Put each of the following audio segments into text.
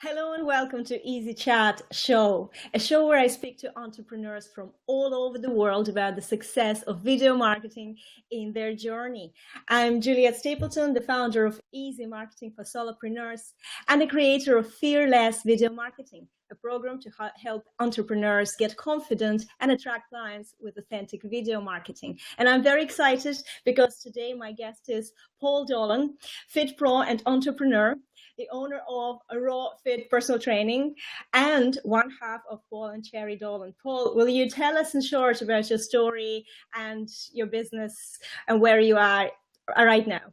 Hello and welcome to Easy Chat Show, a show where I speak to entrepreneurs from all over the world about the success of video marketing in their journey. I'm Juliet Stapleton, the founder of Easy Marketing for Solopreneurs and the creator of Fearless Video Marketing, a program to help entrepreneurs get confident and attract clients with authentic video marketing. And I'm very excited because today my guest is Paul Dolan, Fit Pro and entrepreneur, the owner of RawFit personal training and one half of Paul Cherie Dolan. Paul, will you tell us in short about your story and your business and where you are right now?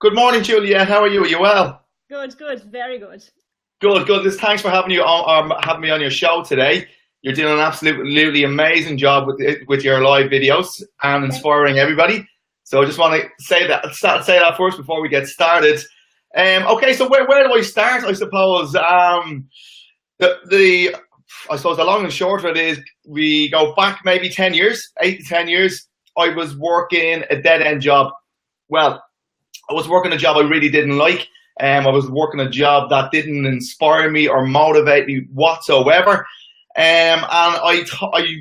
Good morning, Julia. How are you? Are you well? Good, very good. Good. Thanks for having me on your show today. You're doing an absolutely amazing job with your live videos and inspiring everybody. So I just want to say that first before we get started. Okay, so where do I start? I suppose the long and short of it is we go back maybe 8 to 10 years. I was working a dead end job. Well, I was working a job I really didn't like. I was working a job that didn't inspire me or motivate me whatsoever. And I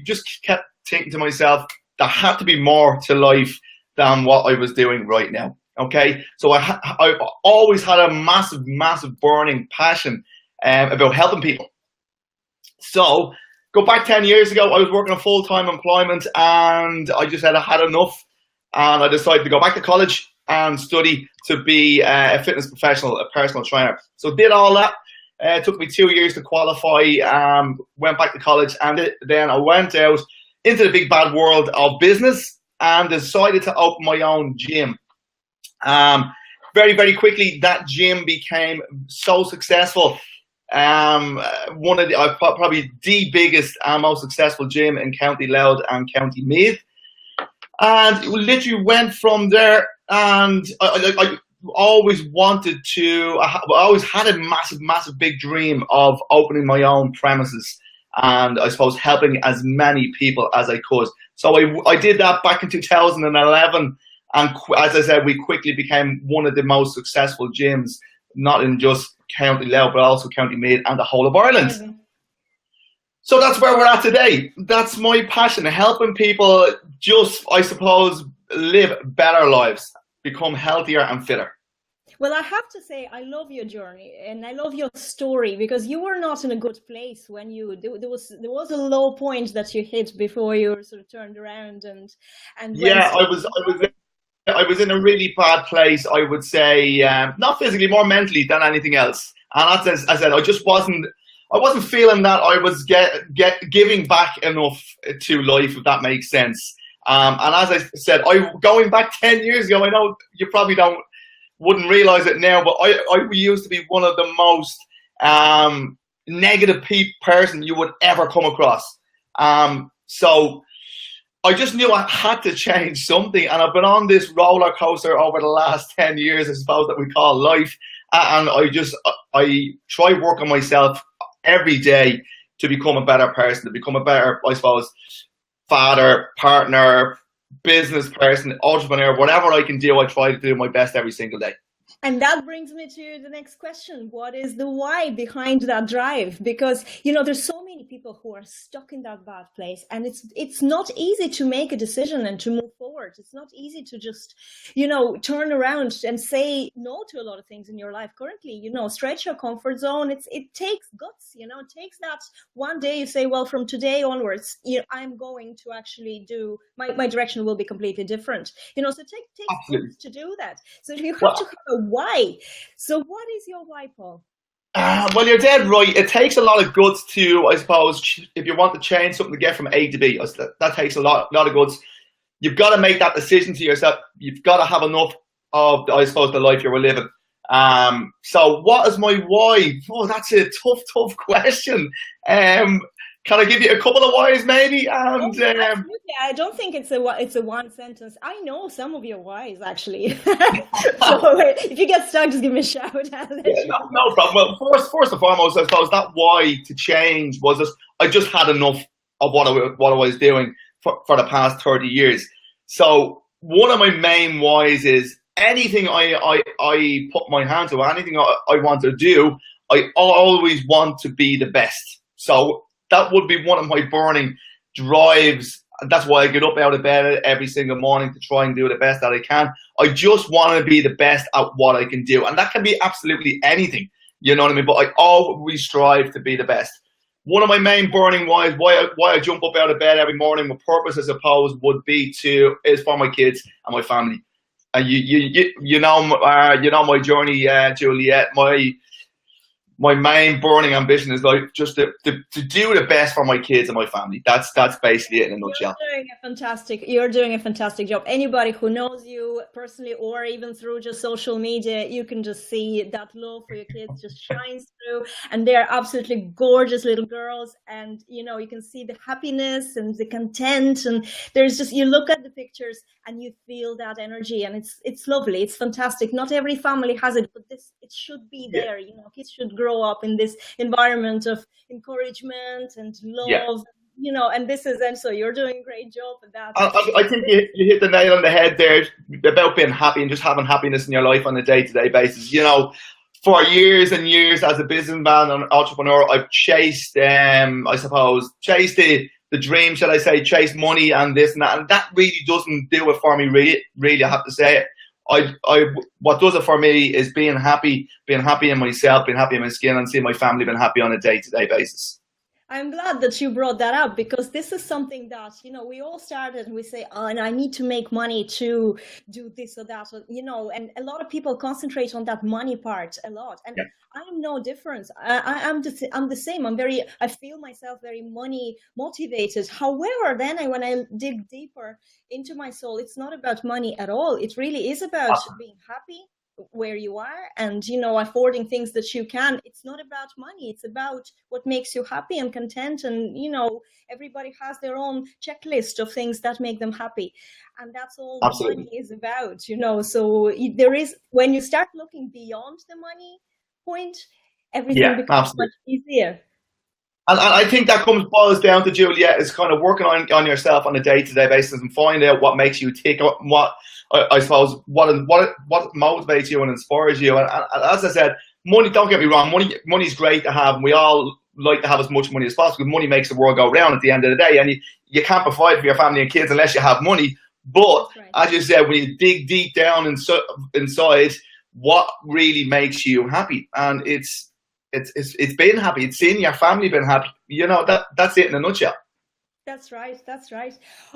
just kept thinking to myself, there had to be more to life than what I was doing right now. Okay, so I always had a massive burning passion about helping people. So go back 10 years ago, I was working a full-time employment and I just had had enough, and I decided to go back to college and study to be a fitness professional, a personal trainer. So did all that. It took me 2 years to qualify, went back to college, and then I went out into the big bad world of business and decided to open my own gym. Very quickly, that gym became so successful. One of the probably the biggest and most successful gym in County Louth and County Meath, and literally went from there. And I always wanted to. I always had a massive big dream of opening my own premises, and I suppose helping as many people as I could. So I did that back in 2011. And as I said, we quickly became one of the most successful gyms, not in just County Louth, but also County Meath and the whole of Ireland. Mm-hmm. So that's where we're at today. That's my passion, helping people just, I suppose, live better lives, become healthier and fitter. Well, I have to say, I love your journey and I love your story, because you were not in a good place when there was a low point that you hit before you sort of turned around and yeah, I was in a really bad place, I would say, not physically, more mentally than anything else. And as I said, I wasn't feeling that I was giving back enough to life, if that makes sense. And as I said, going back 10 years ago, I know you probably wouldn't realize it now, but I used to be one of the most negative person you would ever come across. So I just knew I had to change something, and I've been on this roller coaster over the last 10 years, I suppose, that we call life. And I try work on myself every day to become a better person, to become a better, I suppose, father, partner, business person, entrepreneur, whatever I can do, I try to do my best every single day. And that brings me to the next question. What is the why behind that drive? Because, there's so many people who are stuck in that bad place, and it's not easy to make a decision and to move forward. It's not easy to just, turn around and say no to a lot of things in your life currently, stretch your comfort zone. It takes guts, it takes that one day you say, well, from today onwards, I'm going to actually do, my direction will be completely different. So it takes guts to do that. So you have to have a why. So what is your why, Paul? Well, you're dead right. It takes a lot of guts to, I suppose, if you want to change something to get from A to B. That takes a lot of guts. You've got to make that decision to yourself. You've got to have enough of, I suppose, the life you're living. So what is my why? Oh, that's a tough question. Can I give you a couple of whys, maybe? And I don't think it's a one sentence. I know some of your whys, actually. So if you get stuck, just give me a shout. No problem. Well, first and foremost, I suppose that why to change was I just had enough of what I was doing for the past 30 years. So one of my main whys is anything I put my hand to, anything I want to do, I always want to be the best. So that would be one of my burning drives. That's why I get up out of bed every single morning, to try and do the best that I can. I just want to be the best at what I can do. And that can be absolutely anything, you know what I mean? But I always strive to be the best. One of my main burning why I jump up out of bed every morning with purpose, I suppose, would be is for my kids and my family. And you know my journey, Juliet. My main burning ambition is like just to do the best for my kids and my family. That's basically it in a nutshell. You're doing a fantastic job. Anybody who knows you personally or even through just social media, you can just see that love for your kids just shines through, and they're absolutely gorgeous little girls. And you know, you can see the happiness and the content, and there's just, you look at the pictures and you feel that energy, and it's lovely. It's fantastic. Not every family has it, but it should be there. You know, kids should grow up in this environment of encouragement and love. Yeah. You know, and so you're doing a great job at that. I think you hit the nail on the head there about being happy and just having happiness in your life on a day-to-day basis. You know, for years and years as a businessman and entrepreneur, I've chased, the dream, shall I say, chase money and this and that, and that really doesn't do it for me. Really, I have to say it. What does it for me is being happy in myself, being happy in my skin, and seeing my family being happy on a day-to-day basis. I'm glad that you brought that up, because this is something that, you know, we all started and we say, oh, and I need to make money to do this or that, or, you know, and a lot of people concentrate on that money part a lot. And yeah. I'm no different. I'm the same. I feel myself very money motivated. However, then when I dig deeper into my soul, it's not about money at all. It really is about being happy where you are, and you know, affording things that you can. It's not about money, it's about what makes you happy and content. And you know, everybody has their own checklist of things that make them happy, and that's all money is about, you know. So there is, when you start looking beyond the money point, everything becomes much easier. And I think that boils down to, Juliet, is kind of working on yourself on a day-to-day basis and find out what makes you tick, what I suppose what motivates you and inspires you. And as I said, money, don't get me wrong, money's great to have, and we all like to have as much money as possible, because money makes the world go round at the end of the day, and you can't provide for your family and kids unless you have money. But as you said, when you dig deep down inside, what really makes you happy, and it's being happy, it's seeing your family being happy, you know, that's it in a nutshell. That's right.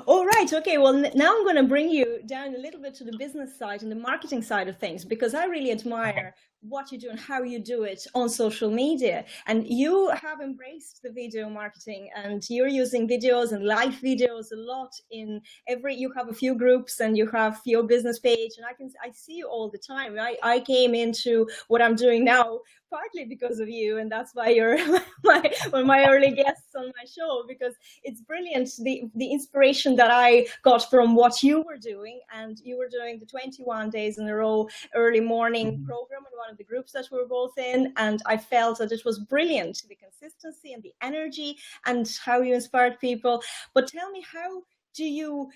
All right. Okay. Well, now I'm going to bring you down a little bit to the business side and the marketing side of things, because I really admire what you do and how you do it on social media. And you have embraced the video marketing, and you're using videos and live videos a lot you have a few groups and you have your business page, and I see you all the time. I came into what I'm doing now partly because of you, and that's why you're one of my early guests on my show, because it's brilliant, the inspiration that I got from what you were doing. And you were doing the 21 days in a row early morning program in one of the groups that we were both in, and I felt that it was brilliant, the consistency and the energy and how you inspired people. But tell me, how do you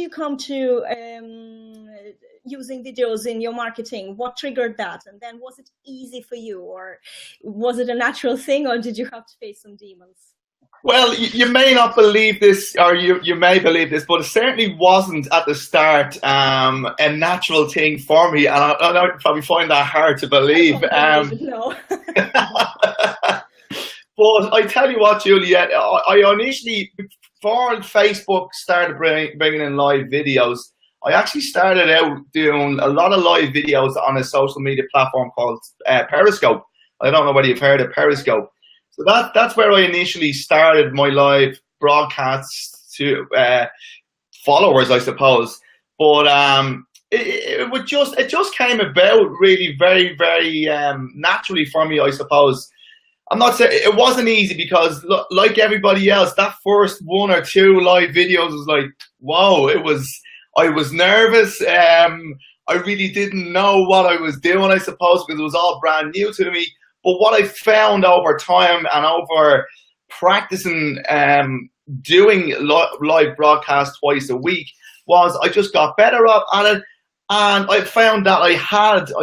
come to using videos in your marketing? What triggered that? And then was it easy for you, or was it a natural thing, or did you have to face some demons? Well, you may not believe this, or you may believe this, but it certainly wasn't at the start a natural thing for me, and I would probably find that hard to believe. No. But I tell you what, Juliet, I initially, before Facebook started bringing in live videos, I actually started out doing a lot of live videos on a social media platform called Periscope. I don't know whether you've heard of Periscope. So that's where I initially started my live broadcasts to followers, I suppose. But it just came about really very, very naturally for me, I suppose. I'm not saying it wasn't easy, because like everybody else, that first 1 or 2 live videos was like, whoa, I was nervous. I really didn't know what I was doing, I suppose, because it was all brand new to me. But what I found over time and over practicing doing live broadcasts twice a week was I just got better at it. And I found that I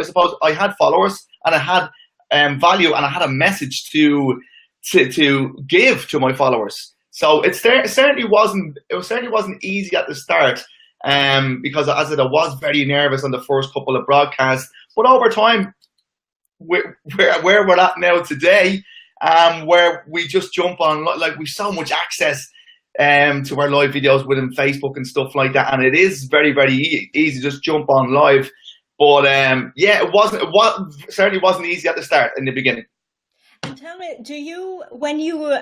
suppose I had followers, and I had value, and I had a message to give to my followers. So it certainly wasn't easy at the start, because as I said, I was very nervous on the first couple of broadcasts. But over time, where we're at now today, where we just jump on, like, we've so much access to our live videos within Facebook and stuff like that, and it is very, very easy to just jump on live. But yeah, it certainly wasn't easy at the start, in the beginning. And tell me, do you, when you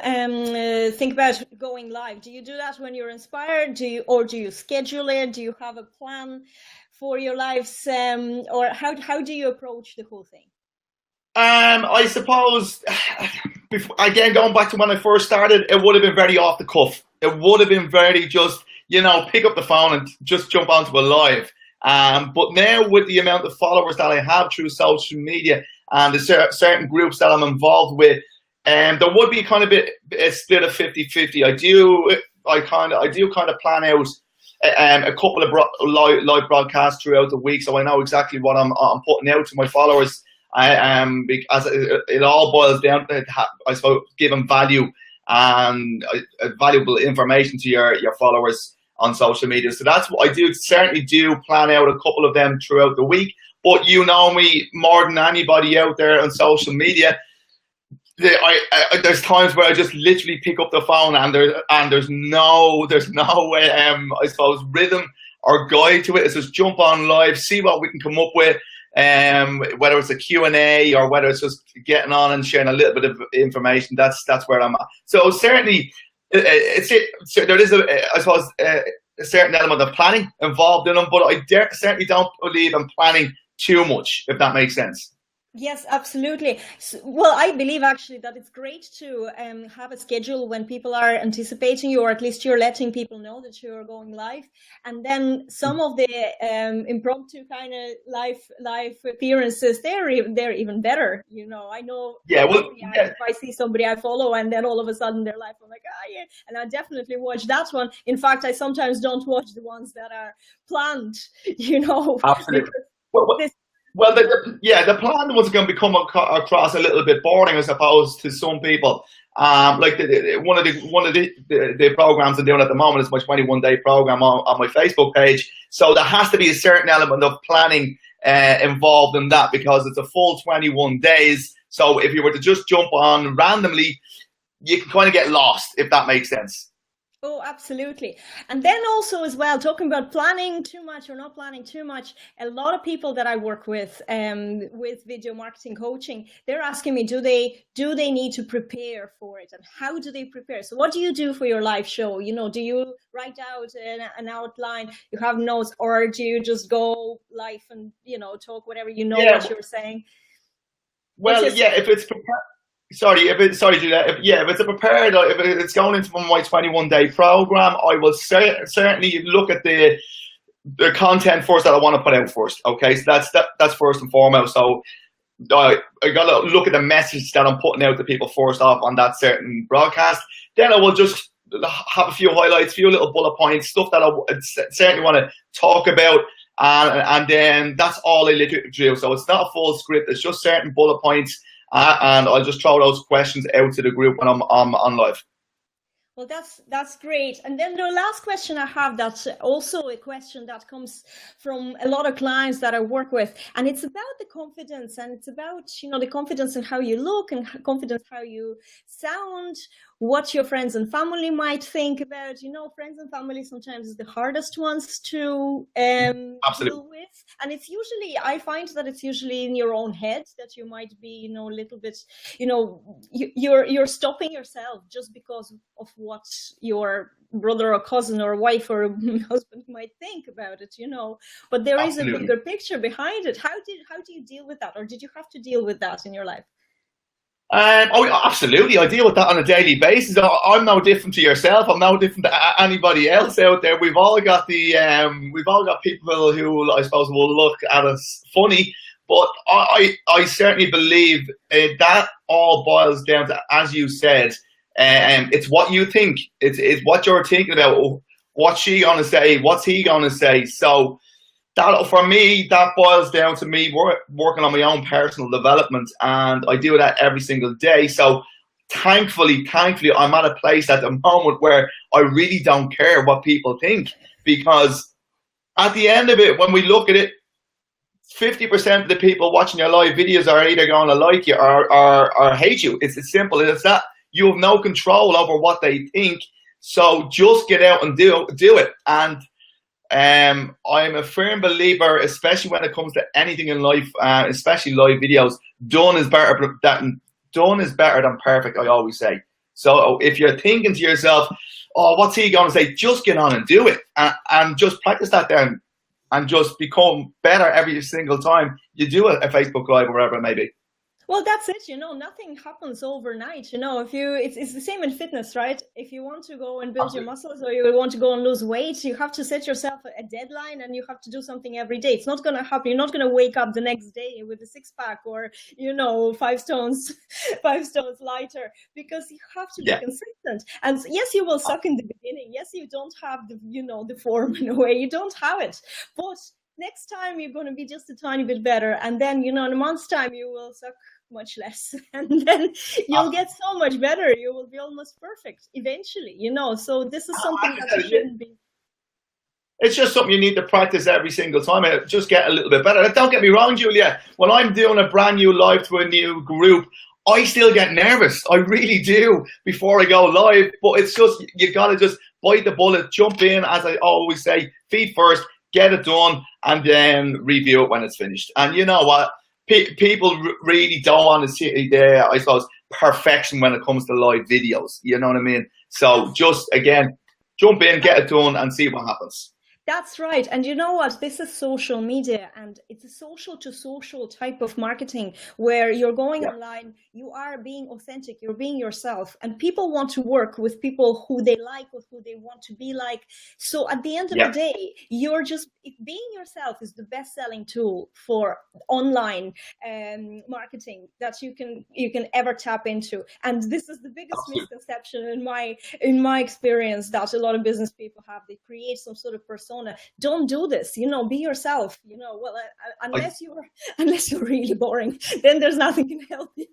think about going live, do you do that when you're inspired? Or do you schedule it? Do you have a plan for your lives, or how do you approach the whole thing? I suppose, again, going back to when I first started, it would have been very off the cuff. It would have been very just, pick up the phone and just jump onto a live. But now, with the amount of followers that I have through social media and the certain groups that I'm involved with, there would be kind of a split of 50-50. I do kind of plan out a couple of live broadcasts throughout the week, so I know exactly what I'm putting out to my followers. Because it all boils down to, I suppose, giving value and valuable information to your followers on social media. So that's what I do. Certainly do plan out a couple of them throughout the week. But you know me more than anybody out there on social media. There's times where I just literally pick up the phone and there's no I suppose rhythm or guide to it. It's just jump on live, see what we can come up with. Whether it's a Q&A or whether it's just getting on and sharing a little bit of information, that's where I'm at. So certainly, there is I suppose a certain element of planning involved in them, but I certainly don't believe in planning too much, if that makes sense. Yes, absolutely. Well, I believe actually that it's great to have a schedule when people are anticipating you, or at least you're letting people know that you're going live. And then some of the impromptu kind of live appearances, they're even better. I know. Yeah. Well, if I see somebody I follow and then all of a sudden they're live, I'm like, yeah, and I definitely watch that one. In fact, I sometimes don't watch the ones that are planned. Absolutely. Well, the plan was going to become across a little bit boring, I suppose, to some people. Like one of the programs I'm doing at the moment is my 21-day program on my Facebook page. So there has to be a certain element of planning involved in that, because it's a full 21 days. So if you were to just jump on randomly, you can kind of get lost, if that makes sense. Oh, absolutely. And then also as well, talking about planning too much or not planning too much, a lot of people that I work with video marketing coaching, they're asking me, do they need to prepare for it, and how do they prepare? So what do you do for your live show? Do you write out an outline, you have notes, or do you just go live and, talk whatever what you're saying? Well, if it's prepared. Julia. If it's going into my 21-day program, I will certainly look at the content first that I want to put out first. Okay, so that's first and foremost. So I got to look at the message that I'm putting out to people first off on that certain broadcast. Then I will just have a few highlights, a few little bullet points, stuff that I certainly want to talk about. And then that's all I literally do. So it's not a full script. It's just certain bullet points. And I'll just throw those questions out to the group when I'm on live. Well, that's great. And then the last question I have, that's also a question that comes from a lot of clients that I work with, and it's about the confidence, and it's about the confidence in how you look and confidence how you sound, what your friends and family might think about. Friends and family sometimes is the hardest ones to deal with, and it's usually, I find that it's usually in your own head that you might be a little bit you're stopping yourself just because of what your brother or cousin or wife or husband might think about it, but there Absolutely. Is a bigger picture behind it. How do you deal with that, or did you have to deal with that in your life? Absolutely. I deal with that on a daily basis. I'm no different to yourself. I'm no different to anybody else out there. We've all got people who, I suppose, will look at us funny, but I certainly believe that all boils down to, as you said, it's what you think. It's what you're thinking about. What's she gonna say? What's he gonna say? So that for me, that boils down to me working on my own personal development, and I do that every single day. So thankfully, I'm at a place at the moment where I really don't care what people think, because at the end of it, when we look at it, 50% of the people watching your live videos are either going to like you or hate you. It's as simple as that. You have no control over what they think. So just get out and do it. And I'm a firm believer, especially when it comes to anything in life, especially live videos, done is better than perfect, I always say. So if you're thinking to yourself, oh, what's he going to say? Just get on and do it, and just practice that down, and just become better every single time you do a Facebook Live or whatever it may be. Well, that's it. Nothing happens overnight. It's the same in fitness, right? If you want to go and build your muscles, or you want to go and lose weight, you have to set yourself a deadline, and you have to do something every day. It's not going to happen. You're not going to wake up the next day with a six pack or 5 stones lighter, because you have to be consistent. And yes, you will suck in the beginning. Yes, you don't have the form in a way. You don't have it, but next time you're going to be just a tiny bit better, and then in a month's time you will suck much less, and then you'll get so much better. You will be almost perfect eventually, so this is something that you shouldn't be. It's just something you need to practice every single time. Just get a little bit better. Don't get me wrong, Julia, when I'm doing a brand new live to a new group, I still get nervous. I really do before I go live, but it's just, you got to just bite the bullet, jump in, as I always say, feet first, get it done, and then review it when it's finished. And you know what? People really don't want to see I suppose, perfection when it comes to live videos. You know what I mean? So just, again, jump in, get it done, and see what happens. That's right. And you know what? This is social media, and it's a social to social type of marketing where you're going online, you are being authentic, you're being yourself, and people want to work with people who they like, with who they want to be like. So at the end of the day, you're just, being yourself is the best selling tool for online marketing that you can ever tap into. And this is the biggest misconception in my experience that a lot of business people have. They create some sort of persona. Don't do this, be yourself, unless you're really boring, then there's nothing can help you,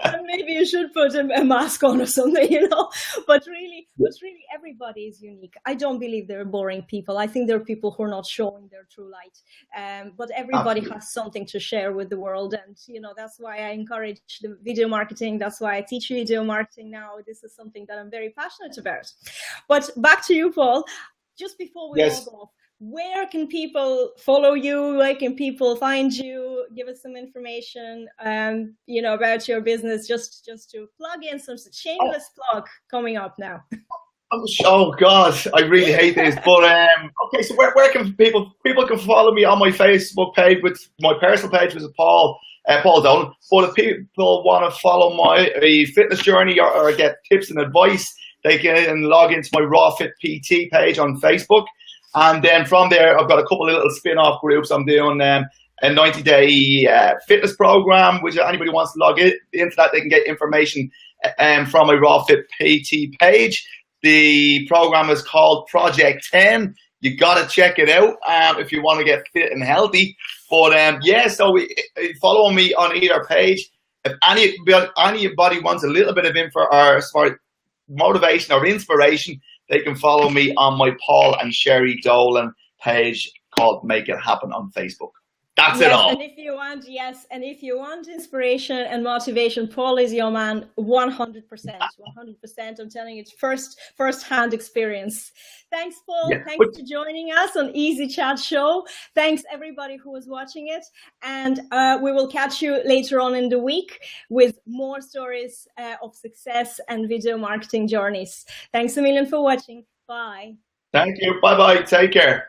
and maybe you should put a mask on or something, but really everybody is unique. I don't believe there are boring people. I think there are people who are not showing their true light, but everybody has something to share with the world. And that's why I encourage the video marketing. That's why I teach video marketing now. This is something that I'm very passionate about. But back to you, Paul. Just before we all go off, where can people follow you? Where can people find you? Give us some information, about your business. Just to plug in some shameless plug coming up now. Oh God, I really hate this. But okay, so where can people can follow me on my Facebook page, with my personal page, which is Paul Dolan. But if people want to follow my fitness journey or get tips and advice, they can log into my RawFit PT page on Facebook. And then from there, I've got a couple of little spin-off groups. I'm doing a 90-day fitness program, which anybody wants to log into that, they can get information from my RawFit PT page. The program is called Project 10. You got to check it out if you want to get fit and healthy. But so follow me on either page. If anybody wants a little bit of info or motivation or inspiration, they can follow me on my Paul and Cherie Dolan page called Make It Happen on Facebook. That's it all. And if you want inspiration and motivation, Paul is your man. 100%. 100%. I'm telling you, it's first-hand experience. Thanks, Paul. Thanks for joining us on Easy Chat Show. Thanks everybody who was watching it, and we will catch you later on in the week with more stories of success and video marketing journeys. Thanks a million for watching. Bye. Thank you. Bye-bye. Take care.